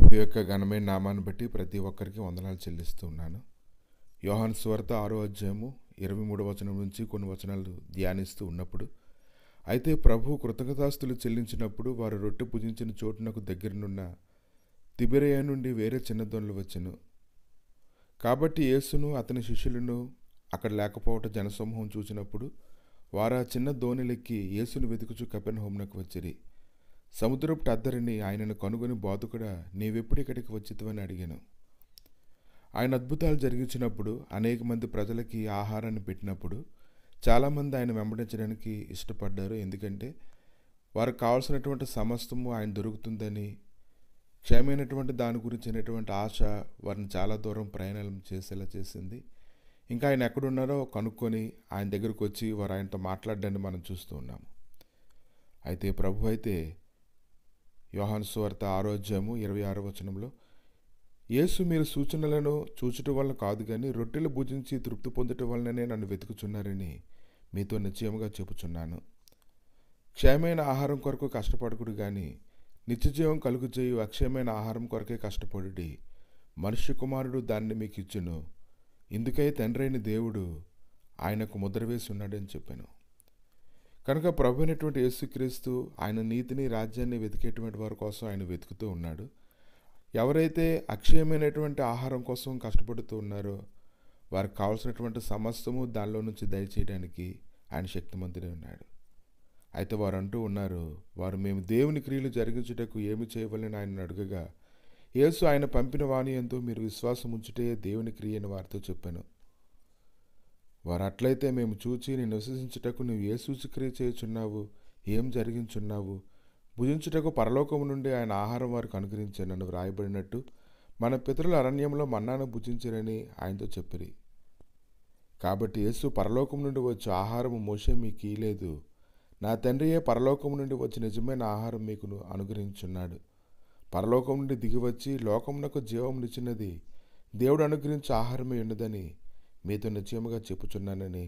ప్రభు యొక్క ఘనమైన నామాన్ని బట్టి ప్రతి ఒక్కరికి వందనాలు చెల్లిస్తూ ఉన్నాను. యోహాను సువార్త 6వ అధ్యాయము 23వ వచనం నుంచి కొన్ని వచనాలు ధ్యానిస్తూ ఉన్నప్పుడు, అయితే ప్రభు కృతజ్ఞతాస్తులు చెల్లించినప్పుడు వారు రొట్టె భుజించిన చోటునకు దగ్గరనున్న తిబెరయ నుండి వేరే చిన్న దోణులు వచ్చెను. కాబట్టి యేసును అతని శిష్యులను అక్కడ లేకపోవట జనసమూహం చూచినప్పుడు వారు ఆ చిన్న దోణిలెక్కి యేసును వెతుకుచు కపెర్నహూమునకు వచ్చిరి. సముద్రపు అద్దరిని ఆయనను కనుగొని, బోధకుడా, నీవెప్పుడు ఇక్కడికి వచ్చితివని అడిగాను. ఆయన అద్భుతాలు జరిగించినప్పుడు అనేక మంది ప్రజలకి ఆహారాన్ని పెట్టినప్పుడు చాలామంది ఆయన వెంబడించడానికి ఇష్టపడ్డారు. ఎందుకంటే వారికి కావాల్సినటువంటి సమస్తము ఆయన దొరుకుతుందని, క్షయమైనటువంటి దాని గురించినటువంటి ఆశ వారిని చాలా దూరం ప్రయాణం చేసేలా చేసింది. ఇంకా ఆయన ఎక్కడున్నారో కనుక్కొని ఆయన దగ్గరకు వచ్చి వారు ఆయనతో మాట్లాడడాన్ని మనం చూస్తూ ఉన్నాము. అయితే ప్రభు అయితే యోహాను సువార్త 6వ అధ్యాయము 26వ వచనంలో, యేసు మీరు సూచనలను చూచుట వలన కాదు కానీ రొట్టెలు భుజించి తృప్తి పొందటం వలననే నన్ను వెతుకుచున్నారని మీతో నిశ్చయముగా చెప్పుచున్నాను. క్షయమైన ఆహారం కొరకు కష్టపడకుడు కానీ నిత్యజీవం కలుగు చేయు అక్షయమైన ఆహారం కొరకే కష్టపడుడి. మనుష్య కుమారుడు దాన్ని మీకు ఇచ్చును. ఇందుకై తండ్రి అయిన దేవుడు ఆయనకు ముద్ర వేసి ఉన్నాడని చెప్పాను. కనుక ప్రభు అయినటువంటి యేసుక్రీస్తు ఆయన నీతిని, రాజ్యాన్ని వెతికేటువంటి వారి కోసం ఆయన వెతుకుతూ ఉన్నాడు. ఎవరైతే అక్షయమైనటువంటి ఆహారం కోసం కష్టపడుతూ ఉన్నారో వారికి కావాల్సినటువంటి సమస్తము దానిలో నుంచి దయచేయడానికి ఆయన శక్తిమంతుడే ఉన్నాడు. అయితే వారు అంటూ ఉన్నారు, వారు మేము దేవుని క్రియలు జరిగించుటకు ఏమి చేయవలని ఆయన అడగగా, యేసు ఆయన పంపిన వాని యందు మీరు విశ్వాసం ఉంచుటే దేవుని క్రియ అని వారితో చెప్పాను. వారు అట్లయితే మేము చూచి నేను విశ్వసించుటకు నువ్వు ఏ సూచక్రియ చేయుచున్నావు, ఏం జరిగించున్నావు, భుజించుటకు పరలోకము నుండి ఆయన ఆహారం వారికి అనుగ్రహించానని వ్రాయబడినట్టు మన పితరుల అరణ్యంలో మన్నాను భుజించరని ఆయనతో చెప్పిరి. కాబట్టి యేసు పరలోకం నుండి వచ్చే ఆహారము మోషే మీకు ఇయ్యలేదు, నా తండ్రియే పరలోకం నుండి వచ్చి నిజమైన ఆహారం మీకు అనుగ్రహించున్నాడు. పరలోకం నుండి దిగివచ్చి లోకమునకు జీవమునిచ్చినది దేవుడు అనుగ్రహించే ఆహారమే ఉన్నదని మీతో నిశ్చయముగా చెప్పుచున్నానని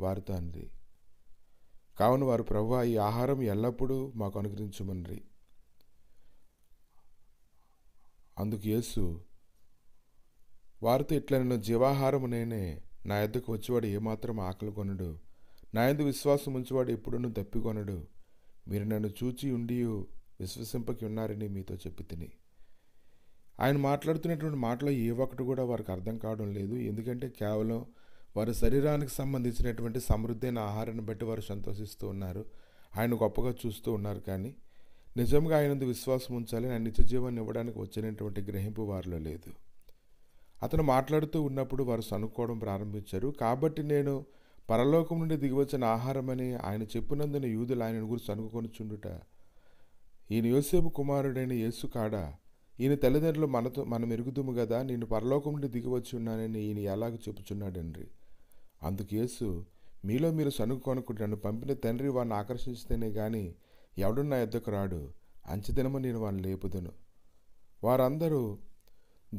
వారితో అన్నది. కావున వారు, ప్రభువా, ఈ ఆహారం ఎల్లప్పుడూ మాకు అనుగ్రహించమని. అందుకు యేసు వారితో ఇట్లనెను, జీవాహారము నేనే. నా యొద్దకు వచ్చేవాడు ఏమాత్రం ఆకలి కొనడు, నా యందు విశ్వాసం ఉంచేవాడు ఎప్పుడూ దప్పికొనడు. మీరు నన్ను చూచి ఉండి విశ్వసింపకి ఉన్నారని మీతో చెప్పి తిని. ఆయన మాట్లాడుతున్నటువంటి మాటలో ఏ ఒక్కటి కూడా వారికి అర్థం కావడం లేదు. ఎందుకంటే కేవలం వారి శరీరానికి సంబంధించినటువంటి సమృద్ధైన ఆహారాన్ని బట్టి వారు సంతోషిస్తూ ఉన్నారు, ఆయన గొప్పగా చూస్తూ ఉన్నారు. కానీ నిజంగా ఆయనందు విశ్వాసం ఉంచాలి, ఆయన నిత్య జీవాన్ని ఇవ్వడానికి వచ్చినటువంటి గ్రహింపు వారిలో లేదు. అతను మాట్లాడుతూ ఉన్నప్పుడు వారు సనుక్కోవడం ప్రారంభించారు. కాబట్టి నేను పరలోకం నుండి దిగివచ్చిన ఆహారమని ఆయన చెప్పినందున యూదులు ఆయన గురించి సనుక్కొని చుండుట, ఈయన యోసేపు కుమారుడైన యేసు కాడా? ఈయన తల్లిదండ్రులు మనం ఎరుగుదుము కదా, నేను పరలోకం నుండి దిగివచ్చి ఉన్నానని ఈయన ఎలాగ చెప్పుచున్నాడండి. అందుకు యేసు, మీలో మీరు సనుక్కొనకుడి, నన్ను పంపిన తండ్రి వాడిని ఆకర్షిస్తేనే గాని ఎవడు నా యొద్దకు రాడు. అంచెదినము నేను వాడిని లేపుదును. వారందరూ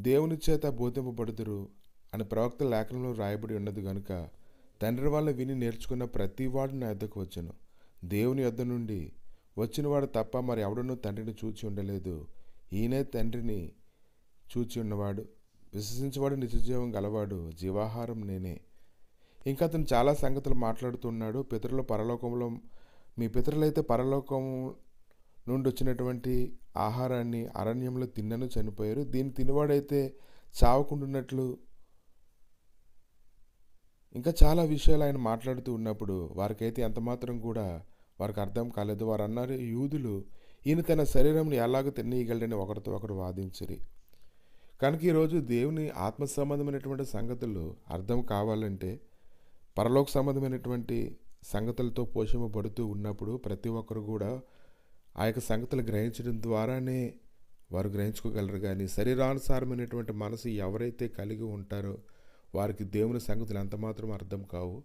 దేవుని చేత బోధింపబడుదురు అని ప్రవక్త లేఖనంలో రాయబడి ఉన్నది గనుక తండ్రి వల్ల విని నేర్చుకున్న ప్రతివాడు నా యొద్దకు వచ్చును. దేవుని యొద్ద నుండి వచ్చినవాడు తప్ప మరి ఎవడనూ తండ్రిని చూచి ఉండలేదు. ఈయనే తండ్రిని చూచి ఉన్నవాడు. విశ్వసించేవాడు నిత్యజీవం గలవాడు, జీవాహారం నేనే. ఇంకా అతను చాలా సంగతులు మాట్లాడుతున్నాడు. పితరులు పరలోకంలో, మీ పితరులైతే పరలోకం నుండి వచ్చినటువంటి ఆహారాన్ని అరణ్యంలో తిన్నను చనిపోయారు. దీన్ని తినవాడైతే చావకుండున్నట్లు ఇంకా చాలా విషయాలు ఆయన మాట్లాడుతూ ఉన్నప్పుడు వారికైతే ఎంతమాత్రం కూడా వారికి అర్థం కాలేదు. వారు అన్నారు, యూదులు ఈయన తన శరీరంని ఎలాగో తినేయగలడని ఒకరితో ఒకరు వాదించిరి. కనుక ఈరోజు దేవుని ఆత్మ సంబంధమైనటువంటి సంగతులు అర్థం కావాలంటే పరలోక సంబంధమైనటువంటి సంగతులతో పోషింపబడుతూ ఉన్నప్పుడు ప్రతి ఒక్కరు కూడా ఆ యొక్క సంగతులు గ్రహించడం ద్వారానే వారు గ్రహించుకోగలరు. కానీ శరీరానుసారమైనటువంటి మనసు ఎవరైతే కలిగి ఉంటారో వారికి దేవుని సంగతులు ఎంతమాత్రం అర్థం కావు.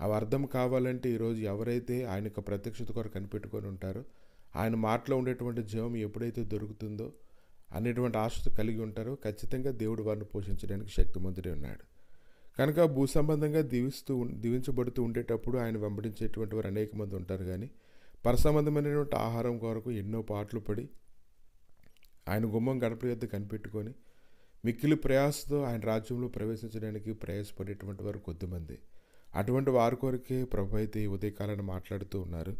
అవి అర్థం కావాలంటే ఈరోజు ఎవరైతే ఆయన యొక్క ప్రత్యక్షత కొరకు కనిపెట్టుకొని ఉంటారో, ఆయన మాటలో ఉండేటువంటి జీవం ఎప్పుడైతే దొరుకుతుందో అనేటువంటి ఆశతో కలిగి ఉంటారో ఖచ్చితంగా దేవుడు వారిని పోషించడానికి శక్తిమంతుడే ఉన్నాడు. కనుక భూ సంబంధంగా దీవించబడుతూ ఉండేటప్పుడు ఆయన వెంబడించేటువంటి వారు అనేక మంది ఉంటారు. కానీ పరసంబంధమైనటువంటి ఆహారం కొరకు ఎన్నో పాటలు పడి ఆయన గుమ్మం గడప యొద్ద కనిపెట్టుకొని మిక్కిలి ప్రయాసతో ఆయన రాజ్యంలో ప్రవేశించడానికి ప్రయాసపడేటువంటి వారు కొద్దిమంది. అటువంటి వారి కొరకే ప్రభు అయితే ఈ ఉదయకాలను మాట్లాడుతూ ఉన్నారు.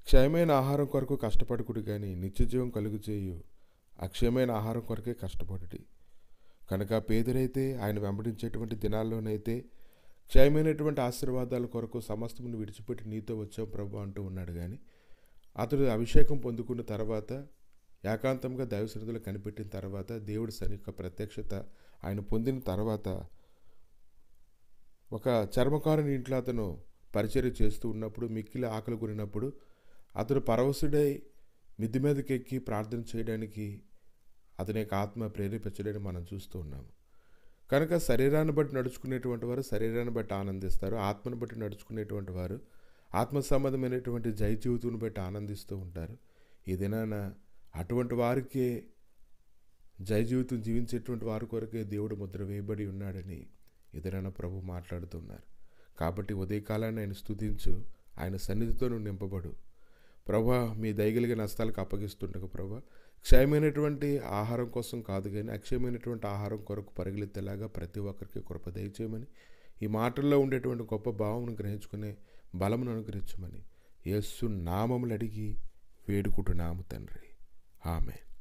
క్షయమైన ఆహారం కొరకు కష్టపడకుడు కానీ నిత్యజీవం కలుగు చేయు అక్షయమైన ఆహారం కొరకే కష్టపడుడి. కనుక పేదరైతే ఆయన వెంబడించేటువంటి దినాల్లోనైతే క్షయమైనటువంటి ఆశీర్వాదాల కొరకు సమస్తమును విడిచిపెట్టి నీతో వచ్చాం ప్రభు అంటూ ఉన్నాడు. కానీ అతడు అభిషేకం పొందుకున్న తర్వాత ఏకాంతంగా దైవసన్నిధిలో కనిపెట్టిన తర్వాత దేవుడి యొక్క ప్రత్యక్షత ఆయన పొందిన తర్వాత ఒక చర్మకారుని ఇంట్లో అతను పరిచర్య చేస్తూ ఉన్నప్పుడు మిక్కిలి ఆకలి కొనినప్పుడు అతడు పరవశుడై మిద్ది మీదకి ఎక్కి ప్రార్థన చేయడానికి అతని యొక్క ఆత్మ ప్రేరేపించడానికి మనం చూస్తూ ఉన్నాము. కనుక శరీరాన్ని బట్టి నడుచుకునేటువంటి వారు శరీరాన్ని బట్టి ఆనందిస్తారు, ఆత్మను బట్టి నడుచుకునేటువంటి వారు ఆత్మ సంబంధమైనటువంటి జయ జీవితాన్ని బట్టి ఆనందిస్తూ ఉంటారు. ఈ దినాన అటువంటి వారికే జయ జీవితం జీవించేటువంటి వారి కొరకే దేవుడు ముద్ర వేయబడి ఉన్నాడని ఎదురైన ప్రభు మాట్లాడుతున్నారు. కాబట్టి ఉదయకాలాన్ని ఆయన స్తుతించు, ఆయన సన్నిధితో నువ్వు నింపబడు. ప్రభా, మీ దయగలిగిన నష్టాలకు అప్పగిస్తుండగా ప్రభా, క్షయమైనటువంటి ఆహారం కోసం కాదు కానీ అక్షయమైనటువంటి ఆహారం కొరకు పరిగెత్తేలాగా ప్రతి ఒక్కరికి కృప దయచేయమని, ఈ మాటల్లో ఉండేటువంటి గొప్ప భావమును గ్రహించుకునే బలమును అనుగ్రహించమని యేసు నామములు అడిగి వేడుకుంటున్నాము తండ్రి. ఆమేన్.